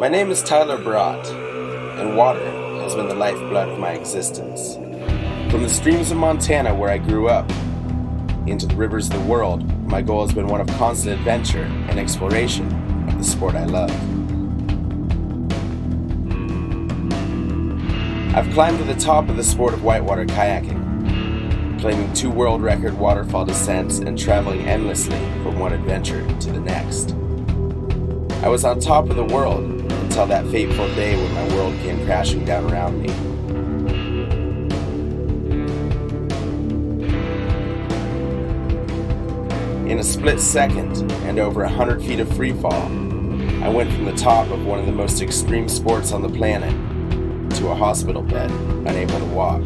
My name is Tyler Barat, and water has been the lifeblood of my existence. From the streams of Montana where I grew up, into the rivers of the world, my goal has been one of constant adventure and exploration of the sport I love. I've climbed to the top of the sport of whitewater kayaking, claiming 2 world record waterfall descents and traveling endlessly from one adventure to the next. I was on top of the world until that fateful day when my world came crashing down around me. In a split second and over 100 feet of freefall, I went from the top of one of the most extreme sports on the planet to a hospital bed, unable to walk.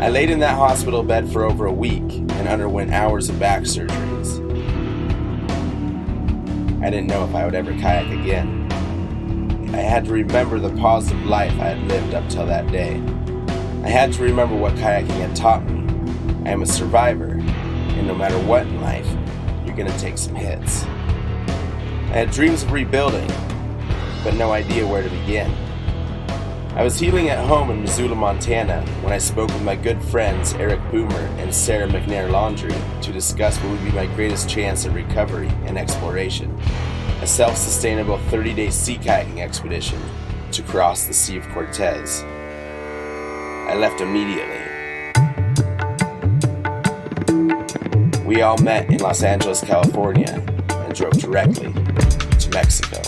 I laid in that hospital bed for over a week and underwent hours of back surgeries. I didn't know if I would ever kayak again. I had to remember the positive life I had lived up till that day. I had to remember what kayaking had taught me. I am a survivor, and no matter what in life, you're gonna take some hits. I had dreams of rebuilding, but no idea where to begin. I was healing at home in Missoula, Montana, when I spoke with my good friends Eric Boomer and Sarah McNair Laundry to discuss what would be my greatest chance at recovery and exploration, a self-sustainable 30-day sea kayaking expedition to cross the Sea of Cortez. I left immediately. We all met in Los Angeles, California, and drove directly to Mexico.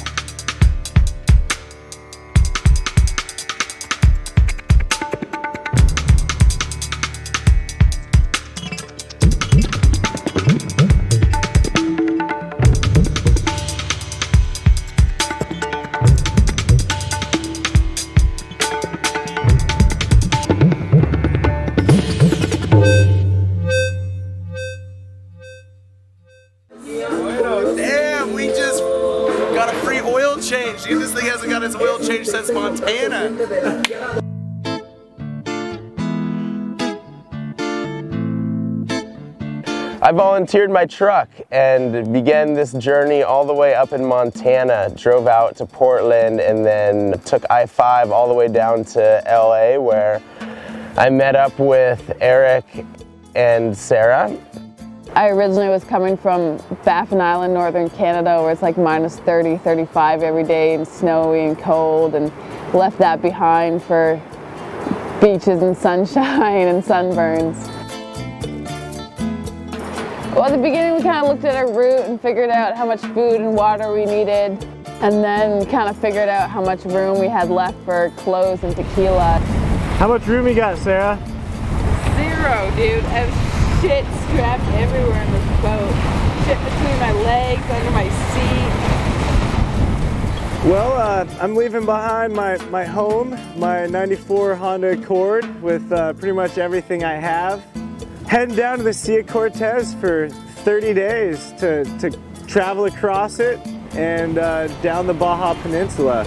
This thing hasn't got its oil changed since Montana. I volunteered my truck and began this journey all the way up in Montana, drove out to Portland, and then took I-5 all the way down to LA, where I met up with Eric and Sarah. I originally was coming from Baffin Island, northern Canada, where it's like minus 30, 35 every day and snowy and cold, and left that behind for beaches and sunshine and sunburns. Well, at the beginning we kind of looked at our route and figured out how much food and water we needed, and then kind of figured out how much room we had left for clothes and tequila. How much room you got, Sarah? 0, dude. I have shit strapped everywhere in this boat. Shit between my legs, under my seat. Well, I'm leaving behind my home, my 94 Honda Accord with pretty much everything I have. Heading down to the Sea of Cortez for 30 days to travel across it and down the Baja Peninsula.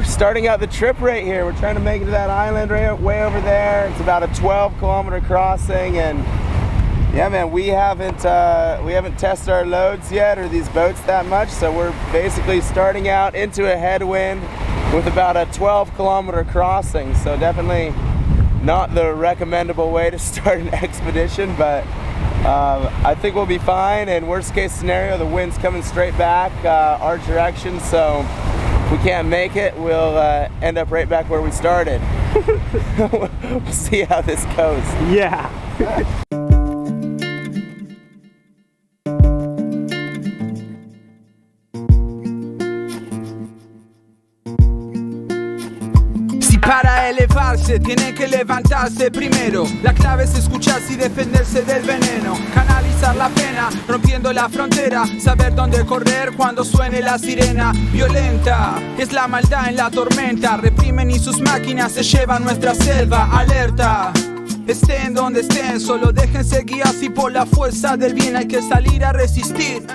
Starting out the trip right here. We're trying to make it to that island right way over there. It's about a 12-kilometer crossing, and yeah, man, we haven't tested our loads yet or these boats that much, so we're basically starting out into a headwind with about a 12-kilometer crossing. So definitely not the recommendable way to start an expedition, but I think we'll be fine. And worst case scenario, the wind's coming straight back our direction, so if we can't make it, we'll end up right back where we started. We'll see how this goes. Yeah. Para elevarse tienen que levantarse primero. La clave es escucharse y defenderse del veneno. Canalizar la pena, rompiendo la frontera. Saber dónde correr cuando suene la sirena. Violenta es la maldad en la tormenta. Reprimen y sus máquinas se llevan nuestra selva. Alerta. Estén donde estén, solo déjense guiar si por la fuerza del bien hay que salir a resistir.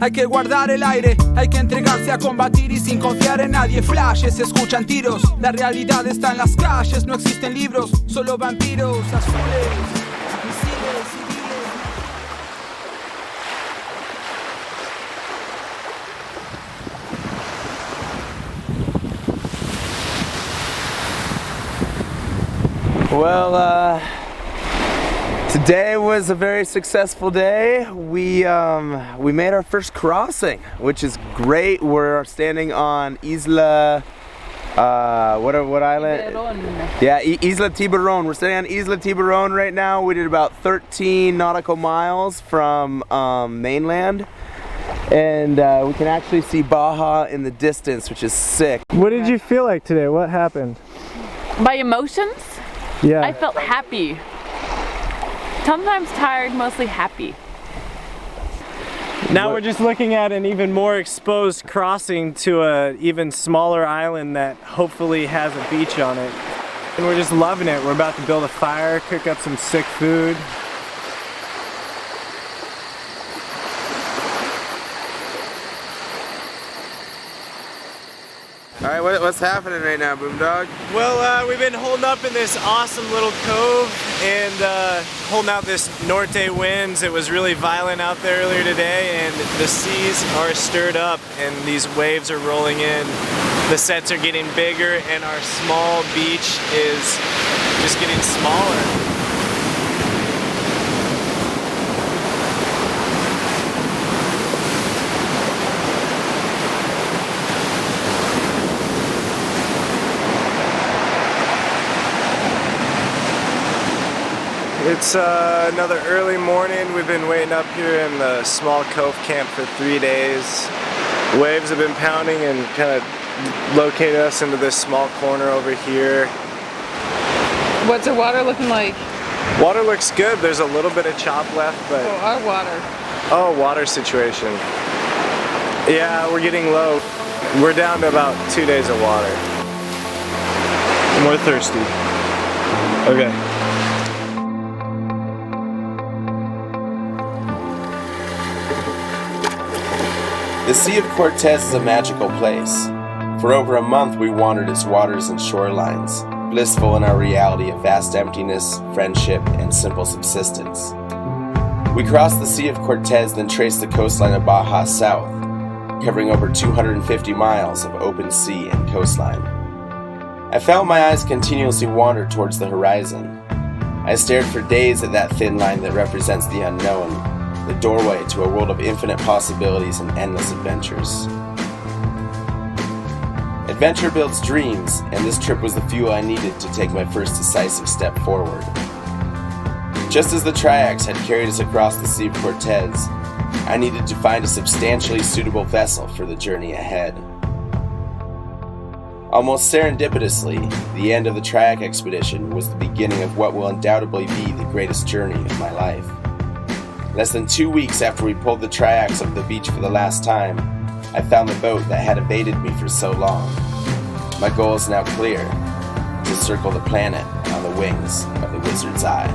Hay que guardar el aire, hay que entregarse a combatir y sin confiar en nadie. Flashes, se escuchan tiros, la realidad está en las calles. No existen libros, solo vampiros azules, misiles civiles. Today was a very successful day. We made our first crossing, which is great. We're standing on Isla, what island? Tiburon. Yeah, Isla Tiburon. We're standing on Isla Tiburon right now. We did about 13 nautical miles from mainland. And we can actually see Baja in the distance, which is sick. What did you feel like today? What happened? My emotions? Yeah. I felt happy. Sometimes tired, mostly happy. Now we're just looking at an even more exposed crossing to a even smaller island that hopefully has a beach on it. And we're just loving it. We're about to build a fire, cook up some sick food. All right, what's happening right now, Boomdog? Well, we've been holding up in this awesome little cove and holding out this norte winds. It was really violent out there earlier today, and the seas are stirred up and these waves are rolling in. The sets are getting bigger and our small beach is just getting smaller. It's another early morning. We've been waiting up here in the small cove camp for 3 days. Waves have been pounding and kind of located us into this small corner over here. What's the water looking like? Water looks good. There's a little bit of chop left, but... Oh, our water. Oh, water situation. Yeah, we're getting low. We're down to about 2 days of water. And we're thirsty. Okay. The Sea of Cortez is a magical place. For over a month we wandered its waters and shorelines, blissful in our reality of vast emptiness, friendship, and simple subsistence. We crossed the Sea of Cortez, then traced the coastline of Baja south, covering over 250 miles of open sea and coastline. I felt my eyes continuously wander towards the horizon. I stared for days at that thin line that represents the unknown, the doorway to a world of infinite possibilities and endless adventures. Adventure builds dreams, and this trip was the fuel I needed to take my first decisive step forward. Just as the Triax had carried us across the Sea of Cortez, I needed to find a substantially suitable vessel for the journey ahead. Almost serendipitously, the end of the Triax expedition was the beginning of what will undoubtedly be the greatest journey of my life. Less than 2 weeks after we pulled the Triax off the beach for the last time, I found the boat that had evaded me for so long. My goal is now clear: to circle the planet on the wings of the Wizard's Eye.